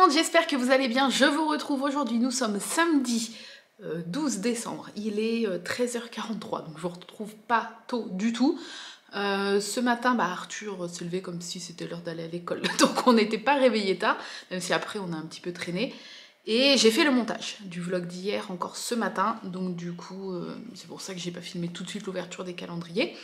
monde, j'espère que vous allez bien. Je vous retrouve aujourd'hui, nous sommes samedi 12 décembre, il est 13h43, donc je vous retrouve pas tôt du tout. Ce matin, Arthur s'est levé comme si c'était l'heure d'aller à l'école, donc on n'était pas réveillé tard, même si après on a un petit peu traîné. Et j'ai fait le montage du vlog d'hier encore ce matin, donc du coup c'est pour ça que j'ai pas filmé tout de suite l'ouverture des calendriers.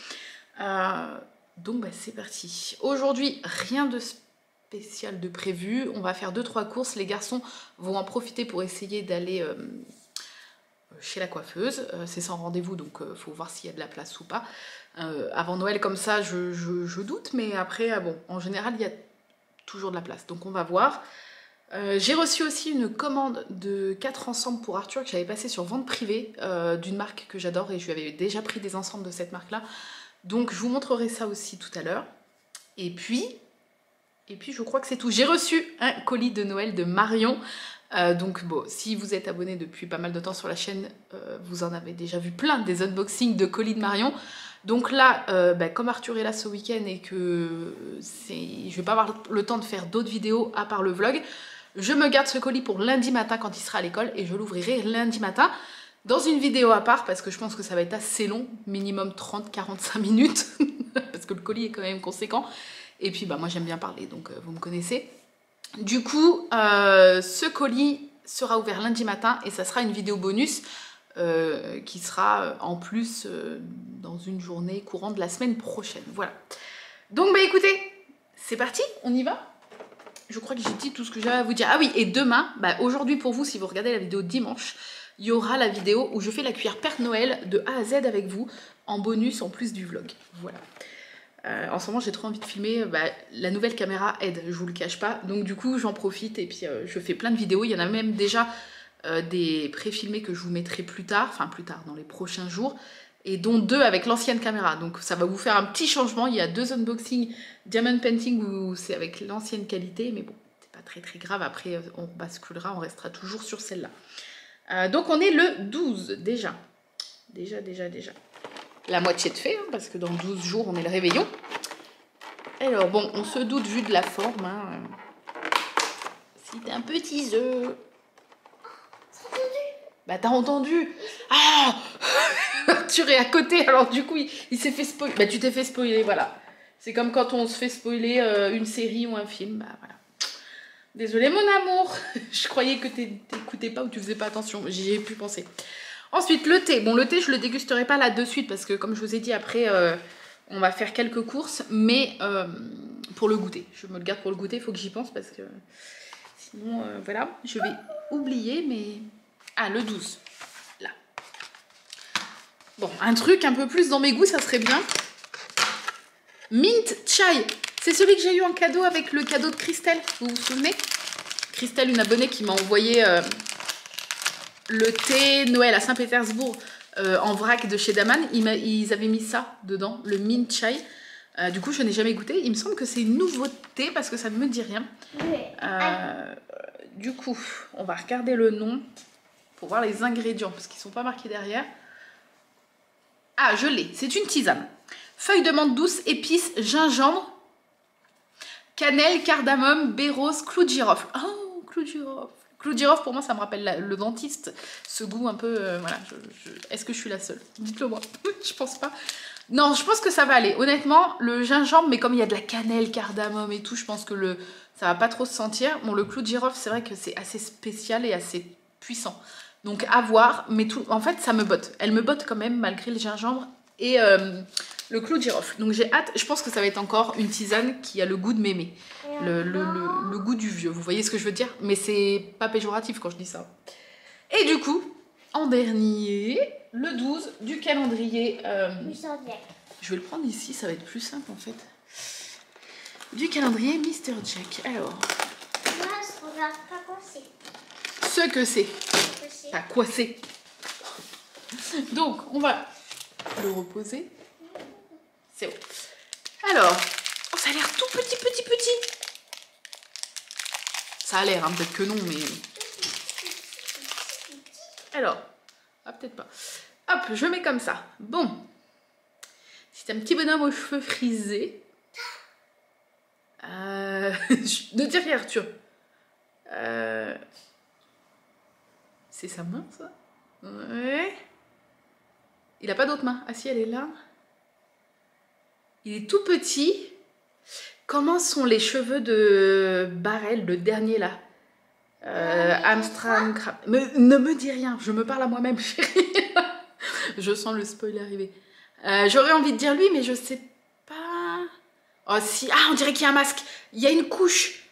Donc c'est parti. Aujourd'hui, rien de spécial de prévu, on va faire 2-3 courses, les garçons vont en profiter pour essayer d'aller chez la coiffeuse, c'est sans rendez-vous donc faut voir s'il y a de la place ou pas. Avant Noël comme ça je doute, mais après bon en général il y a toujours de la place, donc on va voir. J'ai reçu aussi une commande de 4 ensembles pour Arthur que j'avais passé sur vente privée d'une marque que j'adore et je lui avais déjà pris des ensembles de cette marque là, donc je vous montrerai ça aussi tout à l'heure. Et puis je crois que c'est tout. J'ai reçu un colis de Noël de Marion. Donc bon, si vous êtes abonné depuis pas mal de temps sur la chaîne, vous en avez déjà vu plein des unboxings de colis de Marion. Donc là, comme Arthur est là ce week-end et que je vais pas avoir le temps de faire d'autres vidéos à part le vlog, je me garde ce colis pour lundi matin quand il sera à l'école et je l'ouvrirai lundi matin dans une vidéo à part parce que je pense que ça va être assez long, minimum 30-45 minutes parce que le colis est quand même conséquent. Et puis moi j'aime bien parler, donc vous me connaissez. Du coup, ce colis sera ouvert lundi matin et ça sera une vidéo bonus qui sera en plus dans une journée courante de la semaine prochaine. Voilà. Donc écoutez, c'est parti, on y va. Je crois que j'ai dit tout ce que j'avais à vous dire. Ah oui, et demain, aujourd'hui pour vous, si vous regardez la vidéo dimanche, il y aura la vidéo où je fais la cuillère Père Noël de A à Z avec vous, en bonus en plus du vlog. Voilà. En ce moment j'ai trop envie de filmer, la nouvelle caméra aide, je vous le cache pas, donc du coup j'en profite et puis je fais plein de vidéos. Il y en a même déjà des pré-filmés que je vous mettrai plus tard, enfin plus tard dans les prochains jours, et dont 2 avec l'ancienne caméra, donc ça va vous faire un petit changement. Il y a 2 unboxings Diamond Painting où c'est avec l'ancienne qualité, mais bon c'est pas très grave, après on basculera, on restera toujours sur celle-là. Donc on est le 12 déjà. La moitié de fait, hein, parce que dans 12 jours, on est le réveillon. Alors, bon, on se doute vu de la forme. Hein, c'est un petit œuf. T'as entendu? Ah tu es à côté, alors du coup, il s'est fait spoiler. Tu t'es fait spoiler, voilà. C'est comme quand on se fait spoiler une série ou un film. Voilà. Désolée, mon amour. Je croyais que t'écoutais pas ou tu faisais pas attention. J'y ai pu penser. Ensuite, le thé. Bon, le thé, je le dégusterai pas là de suite parce que, comme je vous ai dit, après, on va faire quelques courses. Mais pour le goûter. Je me le garde pour le goûter, il faut que j'y pense parce que sinon, voilà, je vais oublier. Mais... Ah, le 12. Là. Bon, un truc un peu plus dans mes goûts, ça serait bien. Mint Chai. C'est celui que j'ai eu en cadeau avec le cadeau de Christelle. Vous vous souvenez? Christelle, une abonnée qui m'a envoyé... le thé Noël à Saint-Pétersbourg en vrac de chez Daman, ils avaient mis ça dedans, le mint chai. Du coup, je n'ai jamais goûté. Il me semble que c'est une nouveauté parce que ça ne me dit rien. Du coup, on va regarder le nom pour voir les ingrédients parce qu'ils ne sont pas marqués derrière. Ah, je l'ai. C'est une tisane. Feuilles de menthe douce, épices, gingembre, cannelle, cardamome, baie rose, clou de girofle. Oh, clou de girofle. Clou de girofle, pour moi, ça me rappelle le dentiste. Ce goût un peu... voilà. Est-ce que je suis la seule? Dites-le moi. Je pense pas. Non, je pense que ça va aller. Honnêtement, le gingembre, mais comme il y a de la cannelle, cardamome et tout, je pense que ça va pas trop se sentir. Bon, le clou de girofle, c'est vrai que c'est assez spécial et assez puissant. Donc, à voir. Mais tout... En fait, ça me botte. Elle me botte quand même, malgré le gingembre et le clou de girofle. Donc, j'ai hâte. Je pense que ça va être encore une tisane qui a le goût de mémé. Le goût du vieux, vous voyez ce que je veux dire? Mais c'est pas péjoratif quand je dis ça. Et du coup, en dernier, le 12 du calendrier. Je vais le prendre ici, ça va être plus simple en fait. Du calendrier Mr. Jack. Alors. Moi, je regarde pas quoi c'est. Ce que c'est. Pas quoi c'est. Donc, on va le reposer. C'est bon. Alors, oh, ça a l'air tout petit. Ça a l'air, hein, peut-être que non, mais... Alors, ah, peut-être pas. Hop, je mets comme ça. Bon. C'est un petit bonhomme aux cheveux frisés. Ne dis rien, Arthur. C'est sa main, ça? Ouais. Il a pas d'autre main. Ah si, elle est là. Il est tout petit. Comment sont les cheveux de Barrel, le dernier là? Amstrad. Ne me dis rien, je me parle à moi-même, chérie. Je sens le spoil arriver. J'aurais envie de dire lui, mais je sais pas. Oh si, ah, on dirait qu'il y a un masque. Il y a une couche.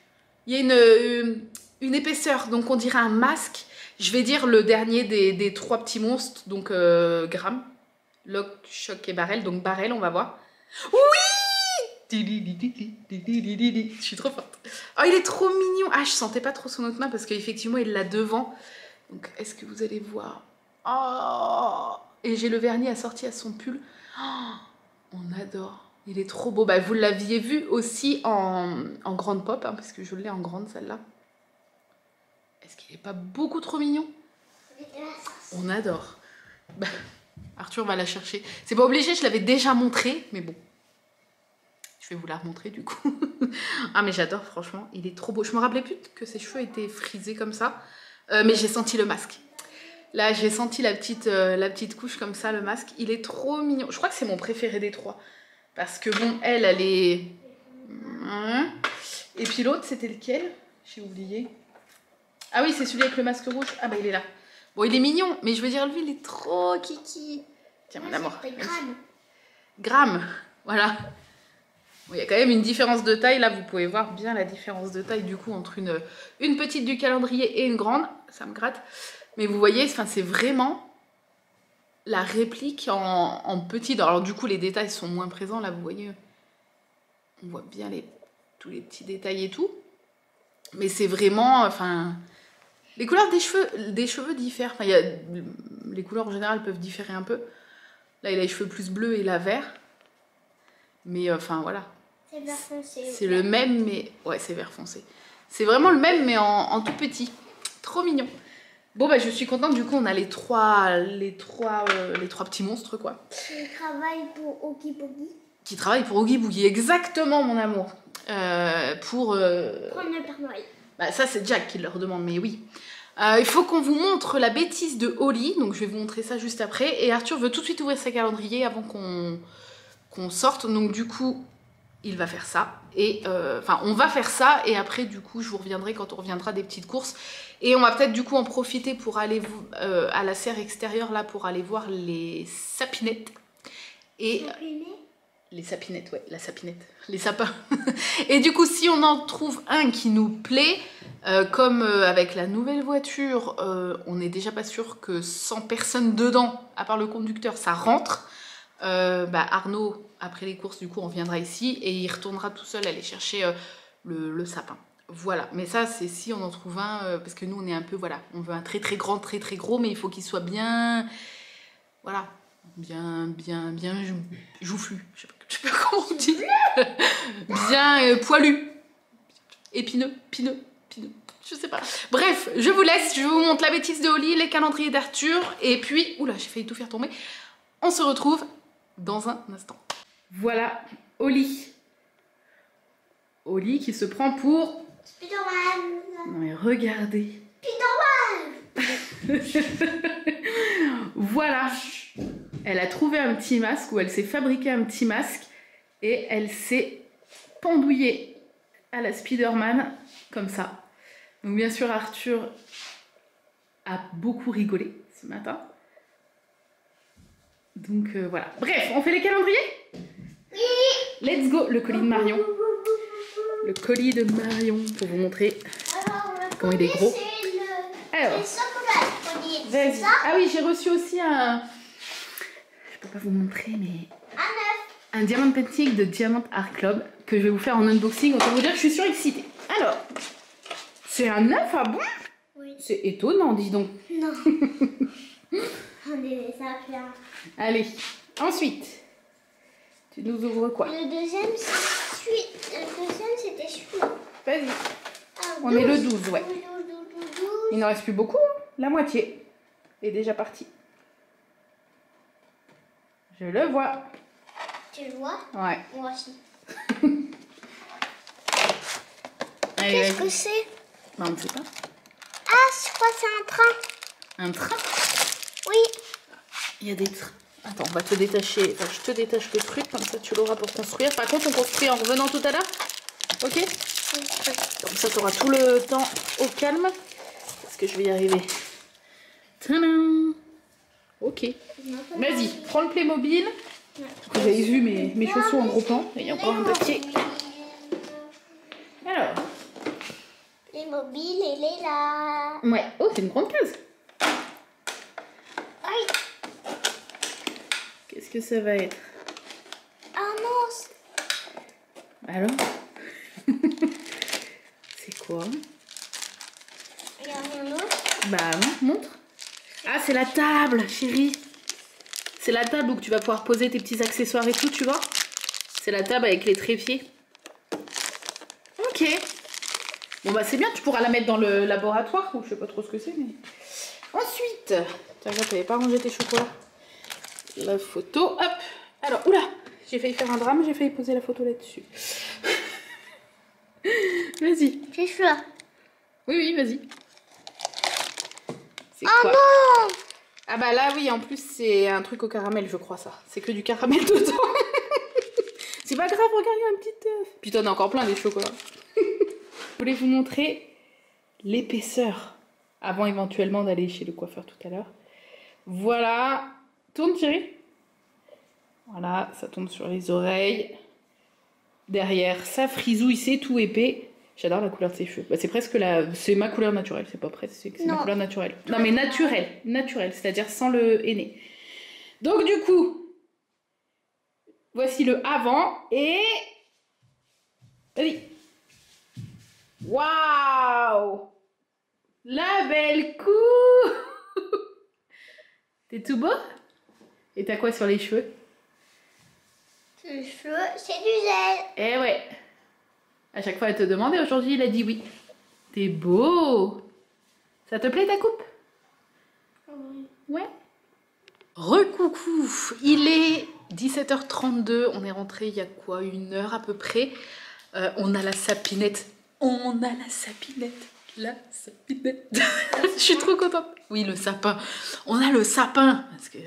Il y a une épaisseur, donc on dirait un masque. Je vais dire le dernier des trois petits monstres, donc Graham, Locke, Shock et Barrel. Donc Barrel, on va voir. Oui! Je suis trop forte. Oh, il est trop mignon. Ah, je sentais pas trop son autre main parce qu'effectivement, il l'a devant. Donc, est-ce que vous allez voir? Oh! Et j'ai le vernis assorti à son pull. Oh, on adore. Il est trop beau. Bah, vous l'aviez vu aussi en grande pop, hein, parce que je l'ai en grande, celle-là. Est-ce qu'il est pas beaucoup trop mignon? On adore. Bah, Arthur va la chercher. C'est pas obligé, je l'avais déjà montré, mais bon. Je vais vous la remontrer du coup. Ah mais j'adore, franchement, il est trop beau. Je me rappelais plus que ses cheveux étaient frisés comme ça. Mais j'ai senti le masque. Là, j'ai senti la petite couche comme ça, le masque. Il est trop mignon. Je crois que c'est mon préféré des trois. Parce que bon, elle est... Et puis l'autre, c'était lequel? J'ai oublié. Ah oui, c'est celui avec le masque rouge. Ah bah il est là. Bon, il est mignon, mais je veux dire, lui, il est trop kiki. Tiens, mon amour. Gramme, voilà. Bon, il y a quand même une différence de taille. Là, vous pouvez voir bien la différence de taille du coup entre une petite du calendrier et une grande. Ça me gratte. Mais vous voyez, c'est vraiment la réplique en petit. Alors du coup, les détails sont moins présents. Là, vous voyez, on voit bien tous les petits détails et tout. Mais c'est vraiment... Enfin, les couleurs des cheveux diffèrent. Enfin, les couleurs en général peuvent différer un peu. Là, il a les cheveux plus bleus et là, vert. Mais enfin, voilà. C'est vert foncé. C'est le même, mais... Ouais, c'est vert foncé. C'est vraiment le même, mais en tout petit. Trop mignon. Bon, bah, je suis contente. Du coup, on a les trois petits monstres, quoi. Qui travaille pour Oogie Boogie. Qui travaillent pour Oogie Boogie. Exactement, mon amour. Pour... Prendre le Père Noël. Bah, ça, c'est Jack qui leur demande, mais oui. Il faut qu'on vous montre la bêtise de Holly. Donc, je vais vous montrer ça juste après. Et Arthur veut tout de suite ouvrir sa calendrier avant qu'on sorte. Donc, du coup... il va faire ça, et enfin on va faire ça, et après du coup je vous reviendrai quand on reviendra des petites courses, et on va peut-être du coup en profiter pour aller à la serre extérieure là pour aller voir les sapinettes, et les sapinettes, ouais, la sapinette, les sapins. Et du coup si on en trouve un qui nous plaît, comme avec la nouvelle voiture, on n'est déjà pas sûr que 100 personnes dedans, à part le conducteur, ça rentre. Bah Arnaud, après les courses, du coup, on viendra ici et il retournera tout seul aller chercher le sapin. Voilà, mais ça, c'est si on en trouve un, parce que nous, on est un peu, voilà, on veut un très très grand, très très gros, mais il faut qu'il soit bien, voilà, bien joufflu, je sais pas comment on dit, bien poilu, épineux, pineux, je sais pas. Bref, je vous laisse, je vous montre la bêtise de Holly, les calendriers d'Arthur, et puis, oula, j'ai failli tout faire tomber, on se retrouve dans un instant. Voilà, Holly. Holly qui se prend pour... Spider-Man. Non mais regardez. Spider-Man. Voilà. Elle a trouvé un petit masque, ou elle s'est fabriqué un petit masque, et elle s'est pendouillée à la Spider-Man, comme ça. Donc bien sûr, Arthur a beaucoup rigolé ce matin. Donc voilà. Bref, on fait les calendriers? Oui. Let's go. Le colis de Marion. Le colis de Marion pour vous montrer comment il est gros. Alors, vas-y. Ah oui, j'ai reçu aussi un... Je peux pas vous montrer, mais... Un diamant painting de Diamond Art Club que je vais vous faire en unboxing. Autant vous dire que je suis surexcitée. Alors, c'est un œuf, ah bon? Oui. C'est étonnant, dis donc. Non. Ça fait Allez, ensuite, tu nous ouvres quoi? Le deuxième, c'était celui-là. Vas-y. Ah, On est le 12, ouais. 12. Il n'en reste plus beaucoup, hein. La moitié est déjà partie. Je le vois. Tu le vois? Ouais. Moi aussi. Allez, Qu'est-ce que c'est? Bah, on ne sait pas. Ah, je crois que c'est un train. Un train? Oui. Il y a des trains. Attends, on va te détacher. Enfin, je te détache le truc, comme ça tu l'auras pour construire. Par contre, on construit en revenant tout à l'heure. Ok? Comme ça, tu auras tout le temps au calme. Est-ce que je vais y arriver? Tadam! Ok. Vas-y, prends le Playmobil. Vous avez vu mes chaussons en gros plan. Il y a encore un papier. Alors. Playmobil, elle est là. Ouais. Oh, c'est une grande case. Aïe. Qu'est-ce que ça va être? Ah non. Alors? C'est quoi? Il y a rien d'autre. Bah non, montre. Ah, c'est la table, chérie. C'est la table où tu vas pouvoir poser tes petits accessoires et tout, tu vois. C'est la table avec les trépieds. Ok. Bon bah c'est bien, tu pourras la mettre dans le laboratoire. Ou je sais pas trop ce que c'est, mais... Ensuite, tiens, t'avais pas rangé tes chocolats. La photo, hop. Alors, oula, j'ai failli faire un drame, j'ai failli poser la photo là-dessus. Vas-y. C'est ça. Oui, oui, vas-y. C'est Oh quoi? non. Ah bah là, oui, en plus, c'est un truc au caramel, je crois, ça. C'est que du caramel dedans. C'est pas grave, regarde, il y a un petit œuf. Puis t'en as encore plein, des chocolats. Je voulais vous montrer l'épaisseur avant éventuellement d'aller chez le coiffeur tout à l'heure. Voilà. Tourne, chérie. Voilà, ça tombe sur les oreilles. Derrière, ça frisouille, c'est tout épais. J'adore la couleur de ses cheveux. Bah, c'est presque c'est ma couleur naturelle, c'est pas presque, c'est ma couleur naturelle. Non mais naturelle, c'est-à-dire sans le henné. Donc du coup, voici le avant et... Vas-y. Waouh! La belle coupe! T'es tout beau? Et t'as quoi sur les cheveux? Les cheveux, c'est du gel. Eh ouais. À chaque fois, elle te demandait, aujourd'hui, il a dit oui. T'es beau. Ça te plaît ta coupe? Oui. Ouais. Recoucou, il est 17h32, on est rentré il y a quoi, 1 heure à peu près. On a la sapinette. On a la sapinette. La sapinette. Je suis trop contente. Oui, le sapin. On a le sapin. Parce que...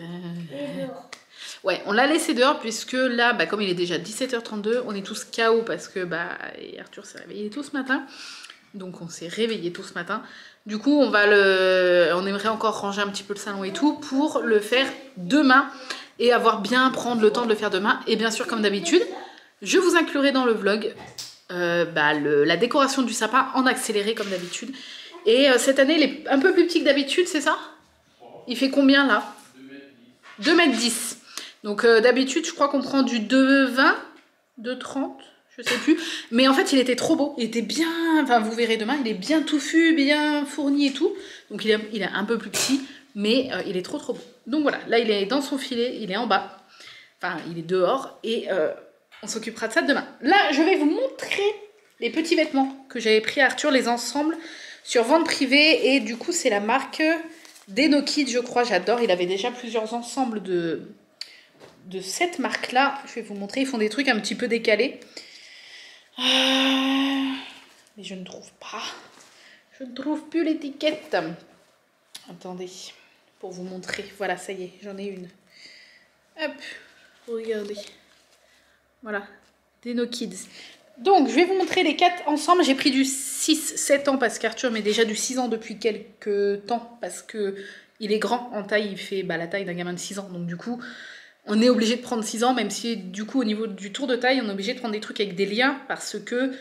Ouais, on l'a laissé dehors puisque là, bah, comme il est déjà 17h32, on est tous KO parce que et Arthur s'est réveillé tôt ce matin. Donc on s'est réveillé tôt ce matin. Du coup, on aimerait encore ranger un petit peu le salon et tout pour le faire demain et prendre le temps de le faire demain. Et bien sûr, comme d'habitude, je vous inclurai dans le vlog la décoration du sapin en accéléré comme d'habitude. Et cette année, il est un peu plus petit que d'habitude, c'est ça? Il fait combien là? 2,10 m. Donc d'habitude, je crois qu'on prend du 2,20, 2,30, je sais plus. Mais en fait, il était trop beau. Il était bien, enfin vous verrez demain, il est bien touffu, bien fourni et tout. Donc il est un peu plus petit, mais il est trop beau. Donc voilà, là il est dans son filet, il est en bas. Enfin, il est dehors et on s'occupera de ça demain. Là, je vais vous montrer les petits vêtements que j'avais pris à Arthur, les ensembles, sur vente privée. Et du coup, c'est la marque d'Enokid, je crois. J'adore. Il avait déjà plusieurs ensembles de cette marque-là. Je vais vous montrer. Ils font des trucs un petit peu décalés. Mais je ne trouve pas. Je ne trouve plus l'étiquette. Attendez. Pour vous montrer. Voilà, ça y est. J'en ai une. Hop. Regardez. Voilà. d'Enokids. Donc, je vais vous montrer les 4 ensemble. J'ai pris du 6-7 ans parce qu'Arthur met déjà du 6 ans depuis quelques temps. Parce que il est grand en taille. Il fait la taille d'un gamin de 6 ans. Donc, du coup... on est obligé de prendre 6 ans, même si du coup au niveau du tour de taille, on est obligé de prendre des trucs avec des liens parce que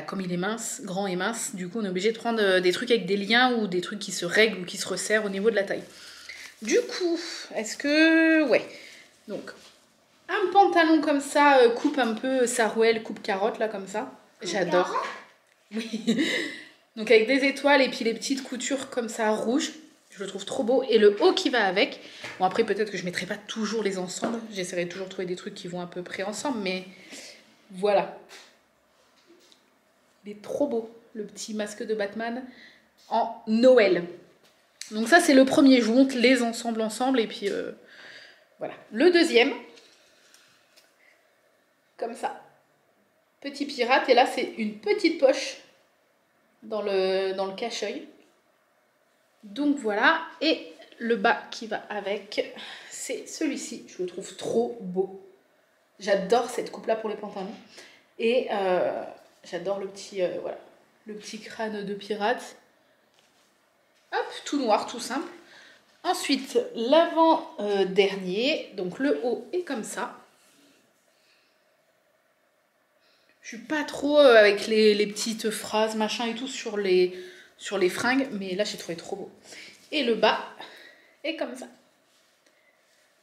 comme il est mince, grand et mince, du coup on est obligé de prendre des trucs avec des liens ou des trucs qui se règlent ou qui se resserrent au niveau de la taille. Du coup, est-ce que... ouais. Donc, un pantalon comme ça, coupe un peu sarouel, coupe carotte là comme ça. J'adore. Oui. Donc avec des étoiles et puis les petites coutures comme ça rouges. Je le trouve trop beau. Et le haut qui va avec. Bon, après, peut-être que je ne mettrai pas toujours les ensembles. J'essaierai toujours de trouver des trucs qui vont à peu près ensemble. Mais voilà. Il est trop beau. Le petit masque de Batman en Noël. Donc ça, c'est le premier. Je vous montre les ensembles ensemble. Et puis, voilà. Le deuxième. Comme ça. petit pirate. Et là, c'est une petite poche dans le cache-œil. Donc voilà. Et le bas qui va avec, c'est celui-ci. Je le trouve trop beau. J'adore cette coupe-là pour les pantalons. Et j'adore le petit, voilà, le petit crâne de pirate. Hop, tout noir, tout simple. Ensuite, l'avant-dernier. Donc le haut est comme ça. Je suis pas trop avec les petites phrases, machin et tout sur les fringues. Mais là, j'ai trouvé trop beau. Et le bas est comme ça.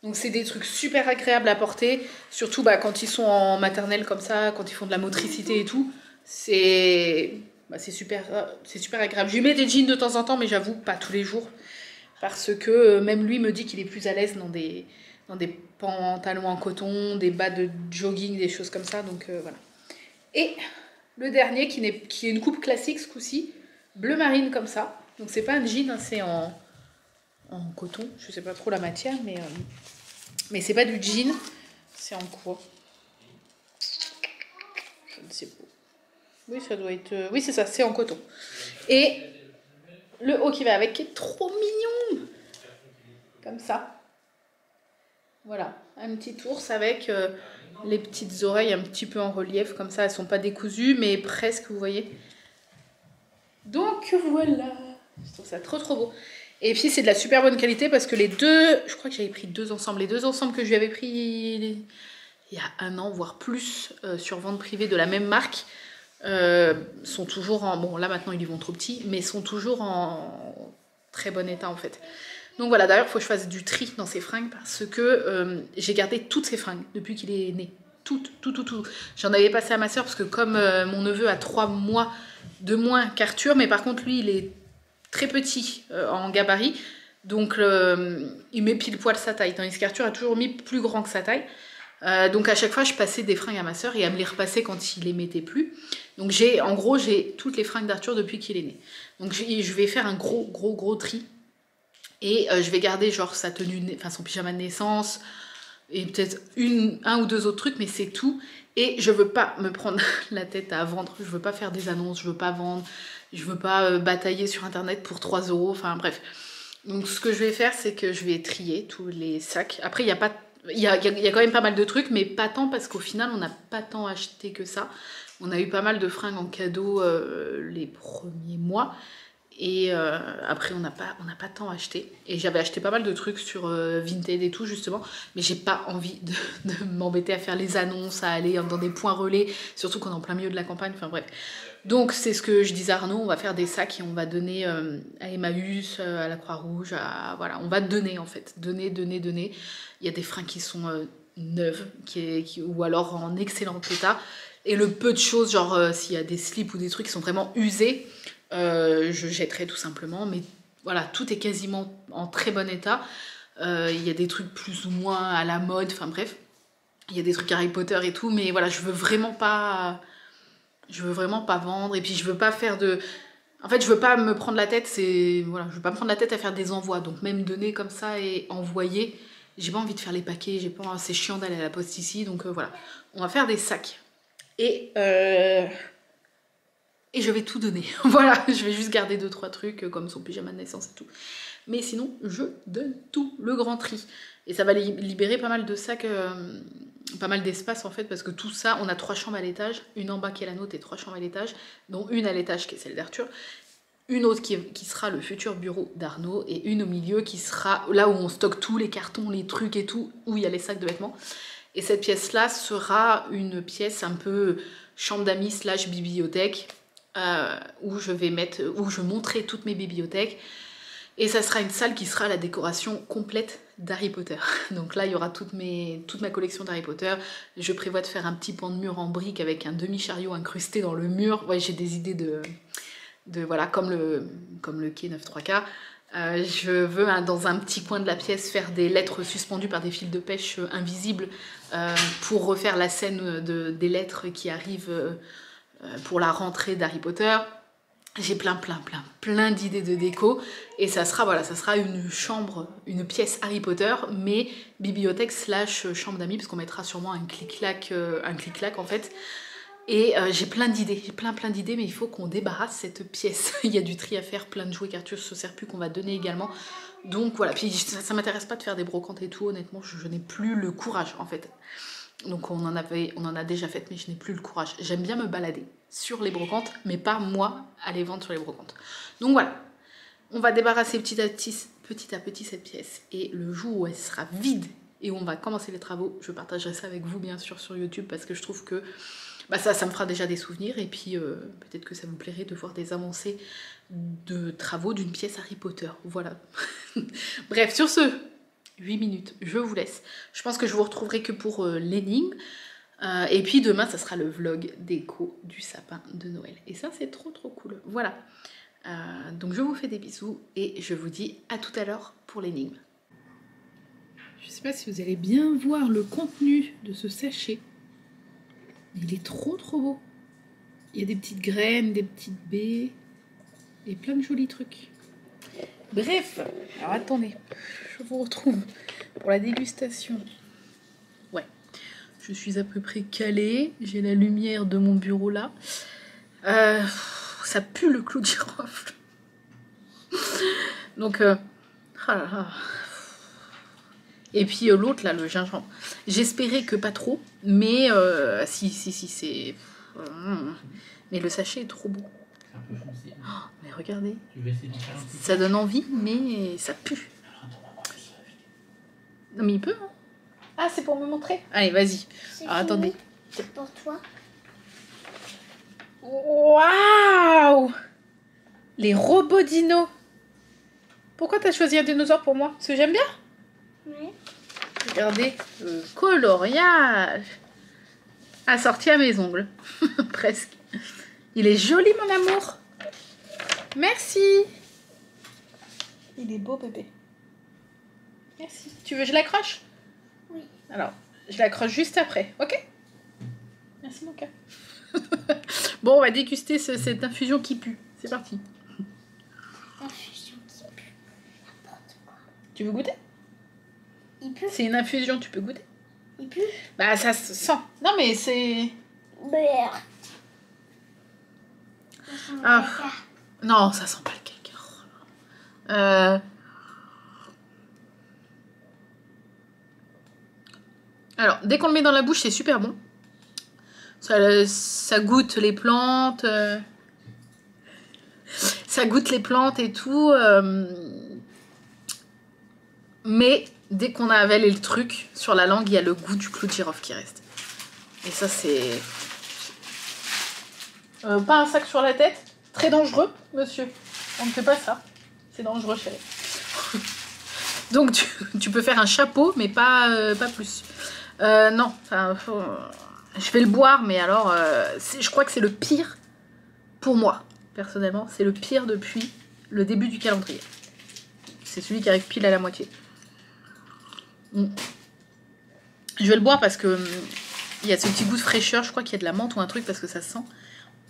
Donc c'est des trucs super agréables à porter, surtout quand ils sont en maternelle comme ça, quand ils font de la motricité et tout, c'est super agréable. Je lui mets des jeans de temps en temps, mais j'avoue pas tous les jours, parce que même lui me dit qu'il est plus à l'aise dans des pantalons en coton, des bas de jogging, des choses comme ça, donc voilà. Et le dernier qui est une coupe classique ce coup-ci, bleu marine comme ça, donc c'est pas un jean, hein, c'est en coton, je sais pas trop la matière, mais c'est pas du jean, c'est en quoi? Je ne sais pas. Oui, ça doit être... oui, c'est ça, c'est en coton. Et le haut qui va avec, qui est trop mignon. Comme ça. Voilà, un petit ours avec les petites oreilles un petit peu en relief, comme ça, elles sont pas décousues, mais presque, vous voyez. Donc voilà, je trouve ça trop beau. Et puis c'est de la super bonne qualité parce que les deux, je crois que j'avais pris deux ensembles. Les deux ensembles que je lui avais pris il y a 1 an, voire plus, sur vente privée de la même marque, sont toujours en... Bon, là maintenant ils y vont trop petits, mais sont toujours en très bon état en fait. Donc voilà, d'ailleurs il faut que je fasse du tri dans ces fringues parce que j'ai gardé toutes ces fringues depuis qu'il est né. Tout. J'en avais passé à ma soeur parce que comme mon neveu a 3 mois de moins qu'Arthur, mais par contre lui il est très petit en gabarit, donc il met pile poil sa taille, tandis qu'Arthur a toujours mis plus grand que sa taille. Donc à chaque fois je passais des fringues à ma soeur et elle me les repassait quand il les mettait plus. Donc en gros j'ai toutes les fringues d'Arthur depuis qu'il est né. Donc je vais faire un gros tri et je vais garder genre sa tenue, enfin son pyjama de naissance et peut-être un ou deux autres trucs, mais c'est tout. Et je veux pas me prendre la tête à vendre, je veux pas faire des annonces, je veux pas vendre, je veux pas batailler sur internet pour 3 €, enfin bref. Donc ce que je vais faire, c'est que je vais trier tous les sacs. Après il y a quand même pas mal de trucs, mais pas tant parce qu'au final on n'a pas tant acheté que ça. On a eu pas mal de fringues en cadeau les premiers mois. Et après on n'a pas tant acheté. Et j'avais acheté pas mal de trucs sur Vinted et tout justement. Mais j'ai pas envie de m'embêter à faire les annonces, à aller dans des points relais. Surtout qu'on est en plein milieu de la campagne, enfin bref. Donc c'est ce que je disais à Arnaud, on va faire des sacs et on va donner à Emmaüs, à la Croix-Rouge, voilà, on va donner en fait. Donner. Il y a des fringues qui sont neuves ou alors en excellent état. Et le peu de choses, genre s'il y a des slips ou des trucs qui sont vraiment usés, je jetterai tout simplement. Mais voilà, tout est quasiment en très bon état. Il y a des trucs plus ou moins à la mode, enfin bref. Il y a des trucs Harry Potter et tout, mais voilà, je veux vraiment pas vendre. Et puis je veux pas faire de... En fait, je veux pas me prendre la tête, je veux pas me prendre la tête à faire des envois. Donc même donner comme ça et envoyer, j'ai pas envie de faire les paquets, c'est chiant d'aller à la poste ici, donc voilà. On va faire des sacs. Et je vais tout donner. Voilà, je vais juste garder 2-3 trucs comme son pyjama de naissance et tout. Mais sinon, je donne tout, le grand tri. Et ça va libérer pas mal de sacs, pas mal d'espace en fait, parce que tout ça, on a 3 chambres à l'étage, une en bas qui est la nôtre et 3 chambres à l'étage, dont une à l'étage qui est celle d'Arthur, une autre qui sera le futur bureau d'Arnaud, et une au milieu qui sera là où on stocke tous les cartons, les trucs et tout, où il y a les sacs de vêtements. Et cette pièce-là sera une pièce un peu chambre d'amis / bibliothèque, où je montrerai toutes mes bibliothèques. Et ça sera une salle qui sera la décoration complète d'Harry Potter. Donc là, il y aura toute ma collection d'Harry Potter. Je prévois de faire un petit pan de mur en briques avec un demi-chariot incrusté dans le mur. Ouais, j'ai des idées de voilà, comme le quai 9-3 quarts. Je veux dans un petit coin de la pièce faire des lettres suspendues par des fils de pêche invisibles pour refaire la scène des lettres qui arrivent pour la rentrée d'Harry Potter. J'ai plein d'idées de déco et ça sera une chambre, une pièce Harry Potter, mais bibliothèque / chambre d'amis, parce qu'on mettra sûrement un clic-clac en fait. Et j'ai plein d'idées, j'ai plein d'idées, mais il faut qu'on débarrasse cette pièce. Il y a du tri à faire, plein de jouets qu'Arthur se sert plus, qu'on va donner également. Donc voilà, puis ça m'intéresse pas de faire des brocantes et tout, honnêtement, je n'ai plus le courage en fait. Donc on en a déjà fait, mais je n'ai plus le courage. J'aime bien me balader sur les brocantes, mais pas moi aller vendre sur les brocantes. Donc voilà, on va débarrasser petit à petit cette pièce. Et le jour où elle sera vide et où on va commencer les travaux, je partagerai ça avec vous bien sûr sur YouTube, parce que je trouve que bah ça me fera déjà des souvenirs, et puis peut-être que ça vous plairait de voir des avancées de travaux d'une pièce Harry Potter. Voilà. Bref, sur ce, 8 minutes, je vous laisse. Je pense que je vous retrouverai que pour l'énigme. Et puis demain, ça sera le vlog déco du sapin de Noël. Et ça, c'est trop cool. Voilà. Donc je vous fais des bisous et je vous dis à tout à l'heure pour l'énigme. Je sais pas si vous allez bien voir le contenu de ce sachet. Il est trop beau. Il y a des petites graines, des petites baies et plein de jolis trucs. Bref, alors attendez, je vous retrouve pour la dégustation. Ouais, je suis à peu près calée. J'ai la lumière de mon bureau là. Ça pue le clou de girofle. Donc, ah là là. Et puis l'autre là, le gingembre. J'espérais que pas trop, mais si, c'est... mais le sachet est trop beau. C'est un peu foncé. Oh, mais regardez. Tu veux essayer de faire un peu. Ça donne envie, mais ça pue. Non mais il peut, hein. Ah, c'est pour me montrer. Allez, vas-y. Alors attendez. C'est pour toi. Waouh! Les robots dinos. Pourquoi t'as choisi un dinosaure pour moi? Parce que j'aime bien. Oui. Regardez le coloriage. Assorti à mes ongles. Presque. Il est joli, mon amour. Merci. Il est beau, bébé. Merci. Tu veux que je l'accroche? Oui. Alors, je l'accroche juste après, ok? Merci, mon cœur. Bon, on va déguster cette infusion qui pue. C'est parti. Infusion qui pue. N'importe quoi. Tu veux goûter? Il pue. C'est une infusion, tu peux goûter? Il pue. Bah, ça se sent. Non, mais c'est... Merde. Ah. Non, ça sent pas le caca. Alors, dès qu'on le met dans la bouche, c'est super bon. Ça goûte les plantes. Ça goûte les plantes et tout. Mais dès qu'on a avalé le truc, sur la langue, il y a le goût du clou de girofle qui reste. Et ça, c'est... pas un sac sur la tête. Très dangereux, monsieur. On ne fait pas ça. C'est dangereux, chérie. Donc, tu peux faire un chapeau, mais pas plus. Non, je vais le boire, mais alors, je crois que c'est le pire pour moi, personnellement. C'est le pire depuis le début du calendrier. C'est celui qui arrive pile à la moitié. Je vais le boire parce que il y a ce petit goût de fraîcheur. Je crois qu'il y a de la menthe ou un truc parce que ça sent.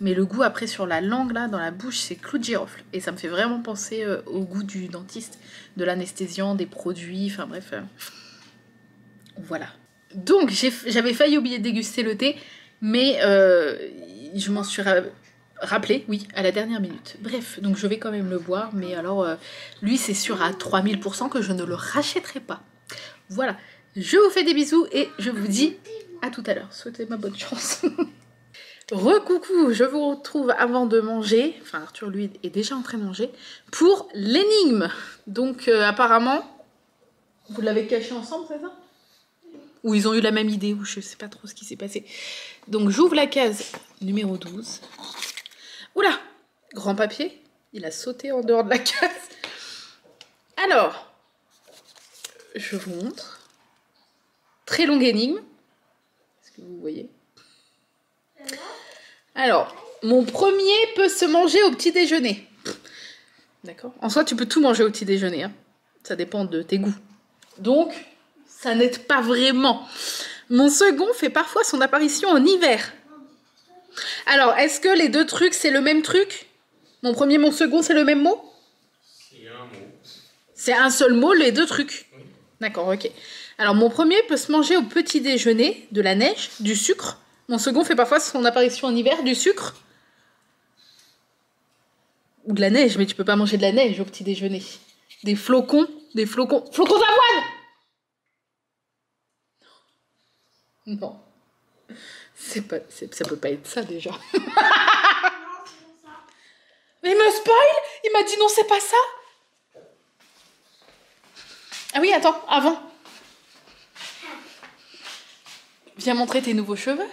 Mais le goût après sur la langue, là, dans la bouche, c'est clou de girofle. Et ça me fait vraiment penser au goût du dentiste, de l'anesthésiant, des produits, enfin bref. Voilà. Donc, j'avais failli oublier de déguster le thé, mais je m'en suis rappelé, oui, à la dernière minute. Bref, donc je vais quand même le boire, mais alors, lui, c'est sûr à 3000% que je ne le rachèterai pas. Voilà. Je vous fais des bisous et je vous dis à tout à l'heure. Souhaitez-moi bonne chance. Recoucou, je vous retrouve avant de manger, enfin Arthur lui est déjà en train de manger, pour l'énigme. Donc apparemment, vous l'avez caché ensemble, c'est ça? Ou ils ont eu la même idée, ou je sais pas trop ce qui s'est passé. Donc j'ouvre la case numéro 12. Oula, grand papier, il a sauté en dehors de la case. Alors, je vous montre. Très longue énigme. Est-ce que vous voyez? Alors, mon premier peut se manger au petit déjeuner. D'accord? En soi, tu peux tout manger au petit déjeuner. Hein. Ça dépend de tes goûts. Donc, ça n'aide pas vraiment. Mon second fait parfois son apparition en hiver. Alors, est-ce que les deux trucs, c'est le même truc? Mon premier, mon second, c'est le même mot? C'est un mot. C'est un seul mot, les deux trucs. D'accord, ok. Alors, mon premier peut se manger au petit déjeuner, de la neige, du sucre, Mon second fait parfois son apparition en hiver, du sucre. Ou de la neige, mais tu peux pas manger de la neige au petit déjeuner. Des flocons flocons d'avoine. Non. Ça peut pas être ça déjà. Non, c'est pas ça. Mais il me spoil. Il m'a dit non, c'est pas ça. Ah oui, attends, avant. Viens montrer tes nouveaux cheveux.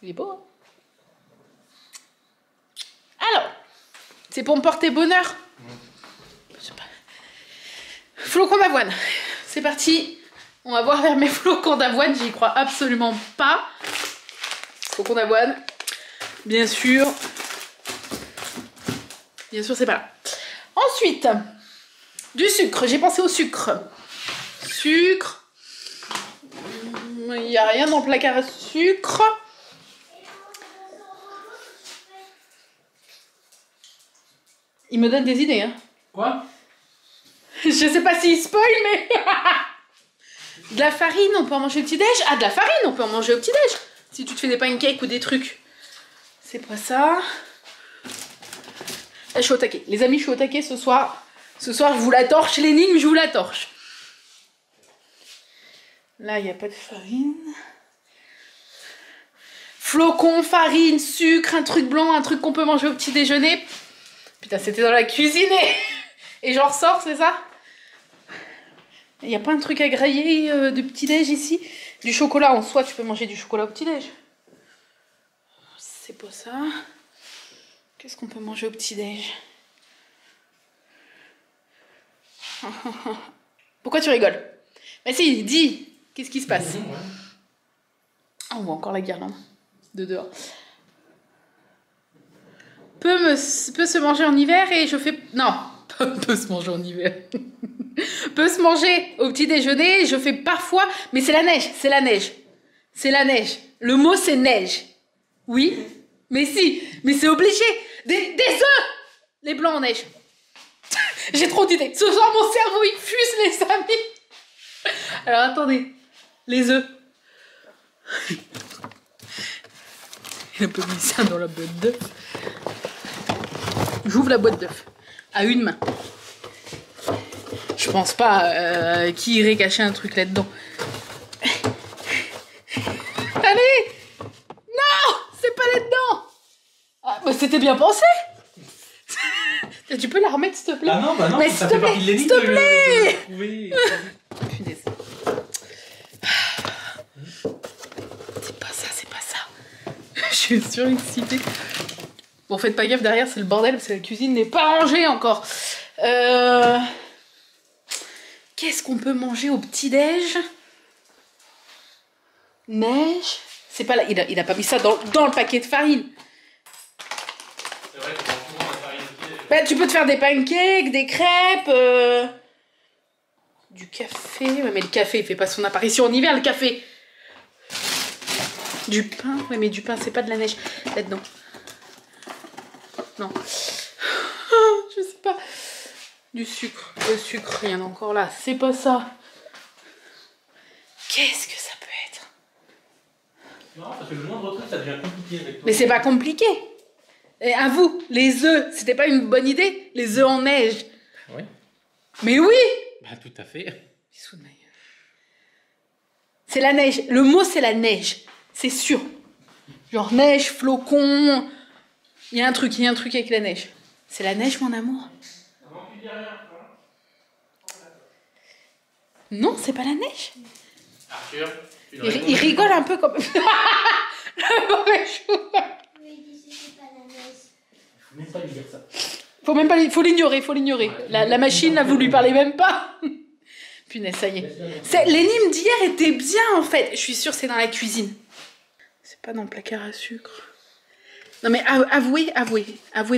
Il est beau, hein? Alors, c'est pour me porter bonheur. Je sais pas. Flocons d'avoine. C'est parti. On va voir vers mes flocons d'avoine. J'y crois absolument pas. Flocons d'avoine. Bien sûr. Bien sûr, c'est pas là. Ensuite, du sucre. J'ai pensé au sucre. Sucre. Il n'y a rien dans le placard à sucre. Il me donne des idées, hein. Quoi? Je sais pas s'il spoil, mais... De la farine, on peut en manger au petit-déj. Ah, de la farine, on peut en manger au petit-déj. Si tu te fais des pancakes ou des trucs. C'est pas ça. Là, je suis au taquet. Les amis, je suis au taquet ce soir. Ce soir, je vous la torche. L'énigme, je vous la torche. Là, il n'y a pas de farine. Flocons, farine, sucre, un truc blanc, un truc qu'on peut manger au petit déjeuner. Putain, c'était dans la cuisine et j'en ressors, c'est ça? Il n'y a pas un truc à grailler de petit-déj ici? Du chocolat, en soi, tu peux manger du chocolat au petit-déj. C'est pas ça. Qu'est-ce qu'on peut manger au petit-déj? Pourquoi tu rigoles? Mais si, dis, qu'est-ce qui se passe? Ouais. Oh, on voit encore la guirlande de dehors. Peut se manger en hiver et je fais... Non, peut se manger en hiver. Peut se manger au petit déjeuner, je fais parfois... Mais c'est la neige, c'est la neige. C'est la neige. Le mot, c'est neige. Oui, mais si, mais c'est obligé. Des œufs. Les blancs en neige. J'ai trop d'idées. Ce soir, mon cerveau, il fuse, les amis. Alors, attendez. Les œufs. Il a un peu mis ça dans la boîte d'œufs. J'ouvre la boîte d'œufs. À une main. Je pense pas qui irait cacher un truc là-dedans. Allez! Non! C'est pas là-dedans! Ah, bah c'était bien pensé! Tu peux la remettre, s'il te plaît? Ah non, bah non, mais ça s'il te fait partie de plaît, l'énigme s'il te plaît! de trouver. Punaise. C'est pas ça, c'est pas ça. Je suis surexcitée. Bon, faites pas gaffe, derrière, c'est le bordel, parce que la cuisine n'est pas rangée encore. Qu'est-ce qu'on peut manger au petit-déj? Neige. C'est pas là, il a pas mis ça dans le paquet de farine. C'est vrai qu'on mange souvent la farine au pied. Bah, tu peux te faire des pancakes, des crêpes, du café. Ouais, mais le café, il fait pas son apparition en hiver, le café. Du pain. Ouais, mais du pain, c'est pas de la neige. Là-dedans. Non. Je sais pas. Du sucre. Le sucre, il y en a encore là. C'est pas ça. Qu'est-ce que ça peut être? Non, parce que le moindre truc, ça devient compliqué avec toi. Mais c'est pas compliqué. Et à vous, les œufs, c'était pas une bonne idée? Les œufs en neige. Oui. Mais oui! Bah, tout à fait. Bisous de ma gueule. C'est la neige. Le mot, c'est la neige. C'est sûr. Genre neige, flocon. Il y a un truc avec la neige. C'est la neige, mon amour. Non, c'est pas la neige. Arthur, tu Il rigole un peu comme... Le mauvais chou. Oui, il dit que c'est pas la neige. Faut même pas lui dire ça. Faut l'ignorer. Ouais, La machine, là, vous lui parlez même pas. Punaise, ça y est. L'énigme d'hier était bien, en fait. Je suis sûre que c'est dans la cuisine. C'est pas dans le placard à sucre. Non, mais avouez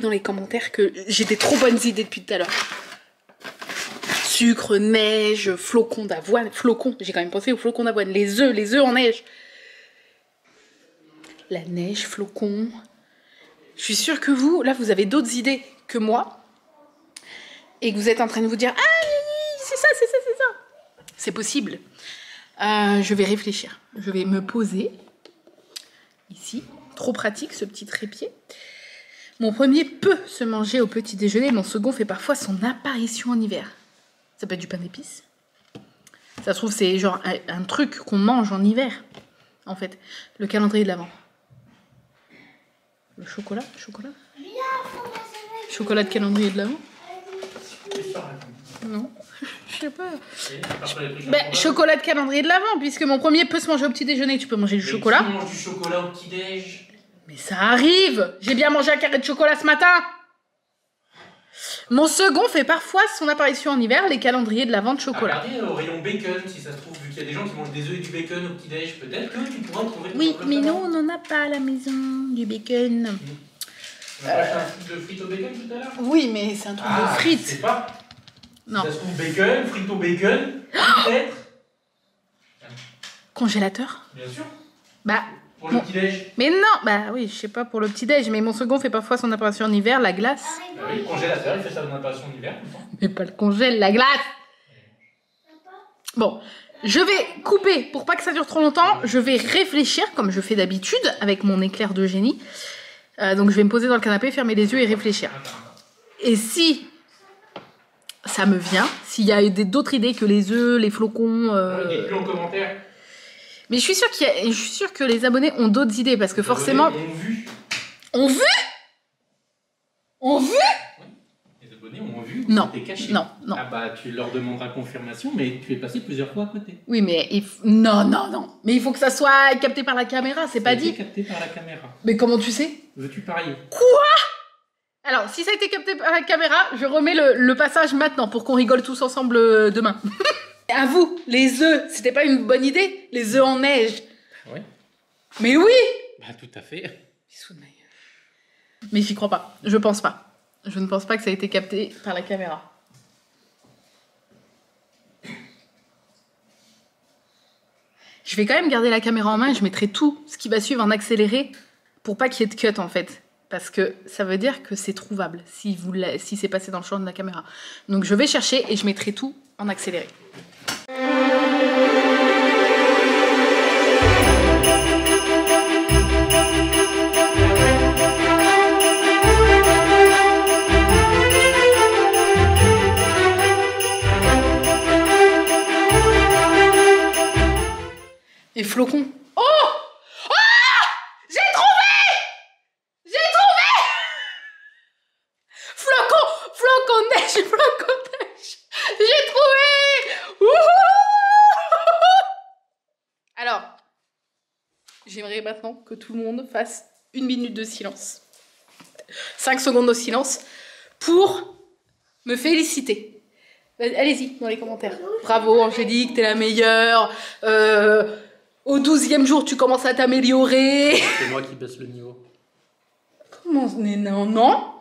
dans les commentaires que j'ai des trop bonnes idées depuis tout à l'heure. Sucre, neige, flocons d'avoine. Flocons, j'ai quand même pensé aux flocons d'avoine. Les œufs en neige. La neige, flocons. Je suis sûre que vous, là, vous avez d'autres idées que moi. Et que vous êtes en train de vous dire, ah, c'est ça. C'est possible. Je vais réfléchir. Je vais me poser. ici. Trop pratique ce petit trépied. Mon premier peut se manger au petit déjeuner. Mon second fait parfois son apparition en hiver. Ça peut être du pain d'épices. Ça se trouve, c'est genre un truc qu'on mange en hiver, en fait. Le calendrier de l'Avent. Le chocolat. Chocolat de calendrier de l'Avent. Non, je sais pas. Ben, chocolat de calendrier de l'Avent, puisque mon premier peut se manger au petit déjeuner. Tu peux manger du chocolat. Qui mange du chocolat au petit déj? Mais ça arrive. J'ai bien mangé un carré de chocolat ce matin. Mon second fait parfois son apparition en hiver, les calendriers de l'Avent de chocolat. Regardez au rayon bacon, si ça se trouve, vu qu'il y a des gens qui mangent des œufs et du bacon au petit déj, peut-être que tu pourras en trouver. Oui, mais nous on n'en a pas à la maison, du bacon. On a acheté un truc de frites au bacon tout à l'heure? Oui, mais c'est un truc de frites. Je sais pas. Non. Ça se trouve bacon, frites au bacon, peut-être. Congélateur? Bien sûr. Bah. Pour le petit déj. Mais non, bah oui, je sais pas pour le petit déj, mais mon second fait parfois son apparition en hiver, la glace. Bah oui, le congélateur, il fait ça dans l'apparition en hiver tout le temps. Mais pas le congèle, la glace. Bon, je vais couper pour pas que ça dure trop longtemps. Je vais réfléchir comme je fais d'habitude avec mon éclair de génie. Donc je vais me poser dans le canapé, fermer les yeux et réfléchir. Et si ça me vient, s'il y a d'autres idées que les œufs, les flocons... Dites-le en commentaire. Mais je suis sûre que les abonnés ont d'autres idées parce que forcément... Les abonnés ont vu. On vu? On vu? Les abonnés ont vu. Non. C'était caché. Non. Ah bah tu leur demanderas confirmation, mais tu es passé plusieurs fois à côté. Oui, mais non. Mais il faut que ça soit capté par la caméra, c'est pas dit. Capté par la caméra. Mais comment tu sais? Veux-tu parier? Quoi? Alors, si ça a été capté par la caméra, je remets le passage maintenant pour qu'on rigole tous ensemble demain. À vous, les œufs, c'était pas une bonne idée? Les œufs en neige. Oui. Mais oui! Bah tout à fait. Bisous de ma gueule. Mais j'y crois pas. Je pense pas. Je ne pense pas que ça a été capté par la caméra. Je vais quand même garder la caméra en main et je mettrai tout ce qui va suivre en accéléré pour pas qu'il y ait de cut en fait. Parce que ça veut dire que c'est trouvable si c'est passé dans le champ de la caméra. Donc je vais chercher et je mettrai tout en accéléré. Et flocons. Oh! Oh! J'ai trouvé! J'ai trouvé! Flocon neige, J'ai trouvé! Wouhou! Alors, j'aimerais maintenant que tout le monde fasse 1 minute de silence. 5 secondes de silence pour me féliciter. Allez-y, dans les commentaires. Bravo Angélique, t'es la meilleure. Au 12e jour, tu commences à t'améliorer. C'est moi qui baisse le niveau. Comment? Mais non.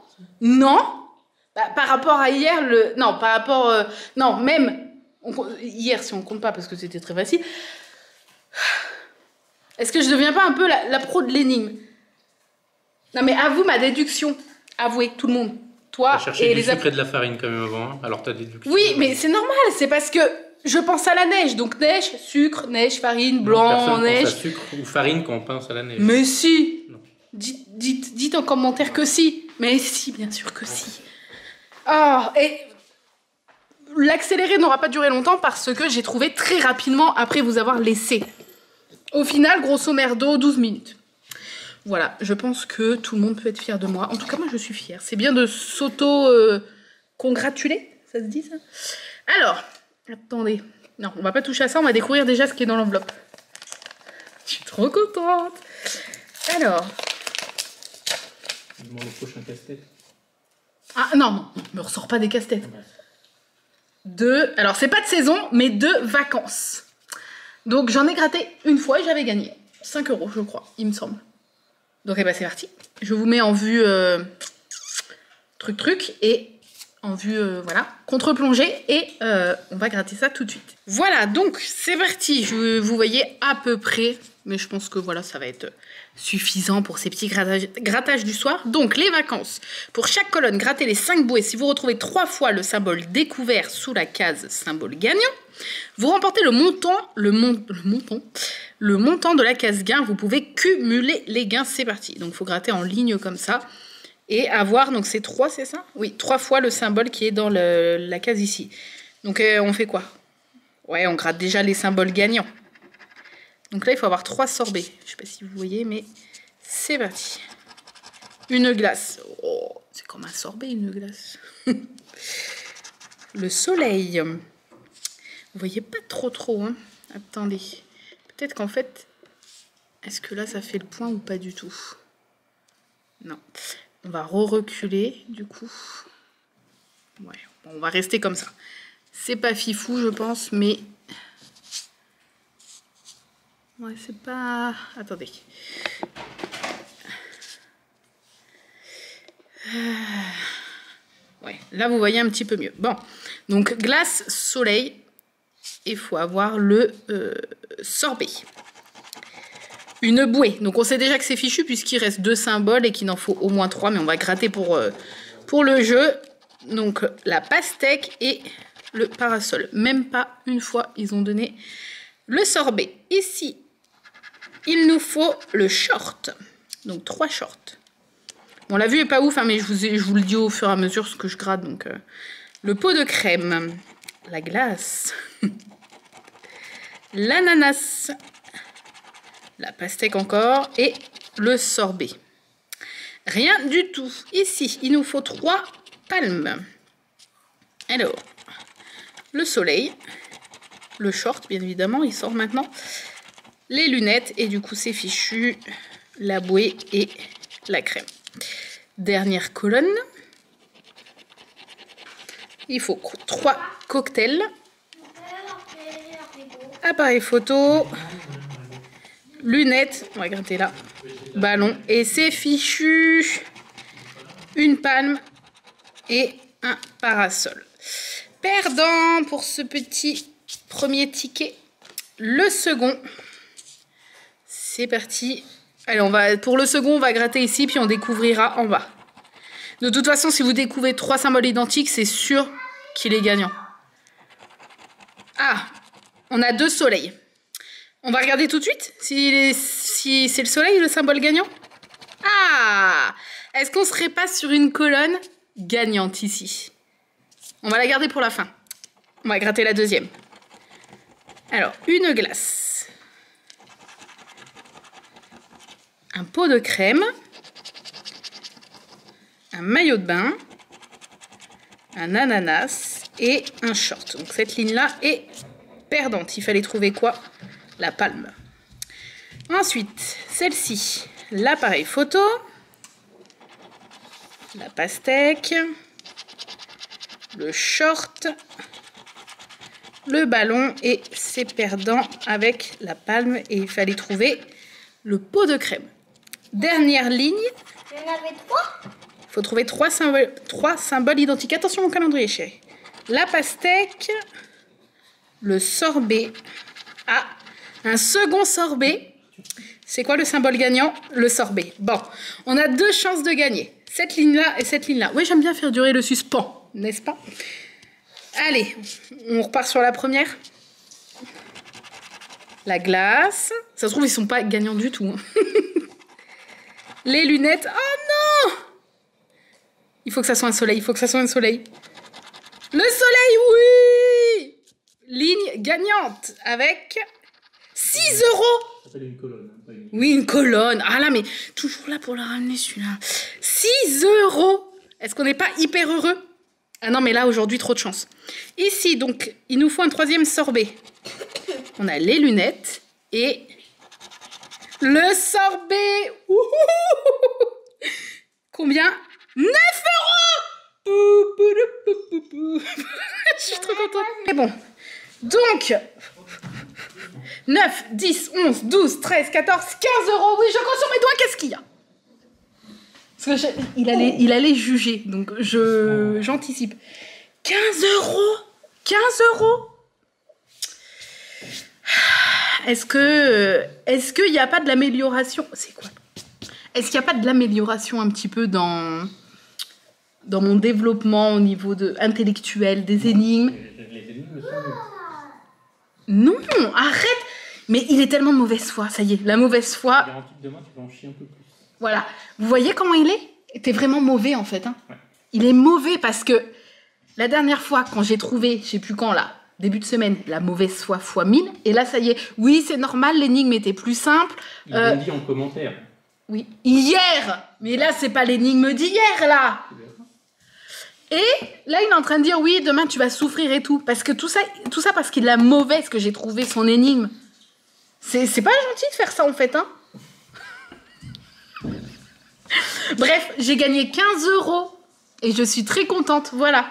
Bah, par rapport à hier, non, par rapport... non, même... Hier, si on compte pas, parce que c'était très facile. Est-ce que je deviens pas un peu la pro de l'énigme? Non, mais avoue ma déduction. Avouez, tout le monde. Toi et les sucre et de la farine quand même avant, hein. Alors ta déduction. Oui, mais c'est normal, c'est parce que je pense à la neige. Donc neige, sucre, neige, farine, blanc, personne neige. Pense à sucre ou farine quand on pense à la neige. Mais si. Non. Dites en commentaire que si. Mais si, bien sûr que si. Oh, et l'accéléré n'aura pas duré longtemps parce que j'ai trouvé très rapidement après vous avoir laissé. Au final, grosso merdo, 12 minutes. Voilà, je pense que tout le monde peut être fier de moi. En tout cas, moi, je suis fière. C'est bien de s'auto-congratuler, ça se dit ça? Alors, attendez. Non, on va pas toucher à ça, on va découvrir déjà ce qui est dans l'enveloppe. Je suis trop contente. Alors. Demande le prochain casse-tête. Ah non, me ressors pas des casse-têtes. Alors c'est pas de saison, mais de vacances. Donc j'en ai gratté une fois et j'avais gagné 5 € je crois, il me semble. Donc eh ben, c'est parti. Je vous mets en vue truc et en vue voilà, contre-plongée et on va gratter ça tout de suite. Voilà, donc c'est parti. Vous voyez à peu près, mais je pense que voilà, ça va être suffisant pour ces petits grattages du soir. Donc les vacances. Pour chaque colonne, grattez les 5 bouées. Si vous retrouvez 3 fois le symbole découvert sous la case symbole gagnant. Vous remportez le montant de la case gain. Vous pouvez cumuler les gains. C'est parti. Donc, il faut gratter en ligne comme ça. Et avoir, donc c'est 3, c'est ça? Oui, 3 fois le symbole qui est dans la case ici. Donc, on fait quoi? Ouais, on gratte déjà les symboles gagnants. Donc là, il faut avoir 3 sorbets. Je ne sais pas si vous voyez, mais c'est parti. Une glace. Oh, c'est comme un sorbet, une glace. Le soleil. Vous voyez pas trop, hein? Attendez. Peut-être qu'en fait... Est-ce que là, ça fait le point ou pas du tout? Non. On va reculer, du coup. Ouais, bon, on va rester comme ça. C'est pas fifou, je pense, mais... Ouais, c'est pas... Attendez. Ouais, là, vous voyez un petit peu mieux. Bon, donc glace, soleil. Il faut avoir le sorbet. Une bouée. Donc, on sait déjà que c'est fichu puisqu'il reste 2 symboles et qu'il en faut au moins 3. Mais on va gratter pour le jeu. Donc, la pastèque et le parasol. Même pas une fois, ils ont donné le sorbet. Ici, il nous faut le short. Donc, 3 shorts. Bon, la vue est pas ouf, hein, mais je vous le dis au fur et à mesure ce que je gratte. Donc, le pot de crème. La glace. L'ananas. La pastèque encore. Et le sorbet. Rien du tout. Ici, il nous faut 3 palmes. Alors, le soleil. Le short, bien évidemment, il sort maintenant. Les lunettes. Et du coup, c'est fichu. La bouée et la crème. Dernière colonne. Il faut 3 cocktails. Appareil photo. Lunettes. On va gratter là. Ballon. Et c'est fichu. Une palme. Et un parasol. Perdant pour ce petit premier ticket. Le second. C'est parti. Allez, pour le second, on va gratter ici, puis on découvrira en bas. De toute façon, si vous découvrez 3 symboles identiques, c'est sûr qu'il est gagnant. Ah, on a 2 soleils. On va regarder tout de suite si c'est le soleil le symbole gagnant. Ah, est-ce qu'on serait pas sur une colonne gagnante ici? On va la garder pour la fin. On va gratter la deuxième. Alors, une glace. Un pot de crème, un maillot de bain, un ananas et un short. Donc cette ligne-là est perdante. Il fallait trouver quoi? La palme. Ensuite, celle-ci, l'appareil photo, la pastèque, le short, le ballon et c'est perdant avec la palme et il fallait trouver le pot de crème. Dernière ligne. Il y en avait 3. Il faut trouver 3 symboles identiques. Attention au calendrier, chérie. La pastèque. Le sorbet. Ah, un second sorbet. C'est quoi le symbole gagnant? Le sorbet. Bon, on a 2 chances de gagner. Cette ligne-là et cette ligne-là. Oui, j'aime bien faire durer le suspens, n'est-ce pas? Allez, on repart sur la première. La glace. Ça se trouve, ils sont pas gagnants du tout. Hein. Les lunettes. Oh non! Il faut que ça soit un soleil. Il faut que ça soit un soleil. Le soleil, oui! Ligne gagnante avec 6 €. Ça s'appelle une colonne. Hein, pas une... Oui, une colonne. Ah là, mais toujours là pour la ramener celui-là. 6 €. Est-ce qu'on n'est pas hyper heureux? Ah non, mais là, aujourd'hui, trop de chance. Ici, donc, il nous faut un 3e sorbet. On a les lunettes et le sorbet. Combien? 9 €. Je suis trop contente. Mais bon, donc 9, 10, 11, 12, 13, 14, 15 €. Oui, je compte sur mes doigts. Qu'est-ce qu'il y a? Parce que il allait juger, donc j'anticipe. 15 €. 15 €. Est-ce qu'il n'y a pas de l'amélioration? C'est quoi? Est-ce qu'il n'y a pas de l'amélioration un petit peu dans mon développement au niveau intellectuel, des énigmes? Les énigmes sont nulles. Non, arrête. Mais il est tellement de mauvaise foi, ça y est, la mauvaise foi. Je garantis que demain, tu vas en chier un peu plus. Voilà. Vous voyez comment il est? T'es vraiment mauvais, en fait. Hein. Ouais. Il est mauvais parce que la dernière fois, quand j'ai trouvé, je sais plus quand, là, début de semaine, la mauvaise foi fois 1000, et là, ça y est. Oui, c'est normal, l'énigme était plus simple. Ils l'ont dit en commentaire. Oui, hier. Mais là, c'est pas l'énigme d'hier, là. Et là, il est en train de dire, oui, demain, tu vas souffrir et tout. Parce que tout ça parce qu'il a mauvaise que j'ai trouvé son énigme. C'est pas gentil de faire ça, en fait, hein. Bref, j'ai gagné 15 €. Et je suis très contente, voilà.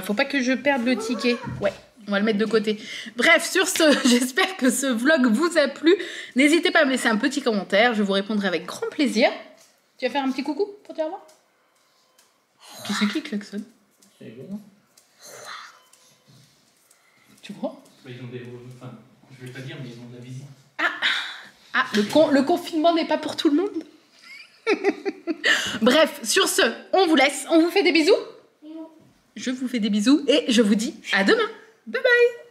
Faut pas que je perde le ticket. Ouais, on va le mettre de côté. Bref, sur ce, j'espère que ce vlog vous a plu. N'hésitez pas à me laisser un petit commentaire. Je vous répondrai avec grand plaisir. Tu vas faire un petit coucou pour dire au revoir? Qui c'est qui klaxonne? C'est bon. Tu vois? Ils ont des... Enfin, je vais pas dire, mais ils ont de la visite. Ah, le confinement n'est pas pour tout le monde. Bref, sur ce, on vous laisse. On vous fait des bisous. Je vous fais des bisous et je vous dis à demain. Bye bye.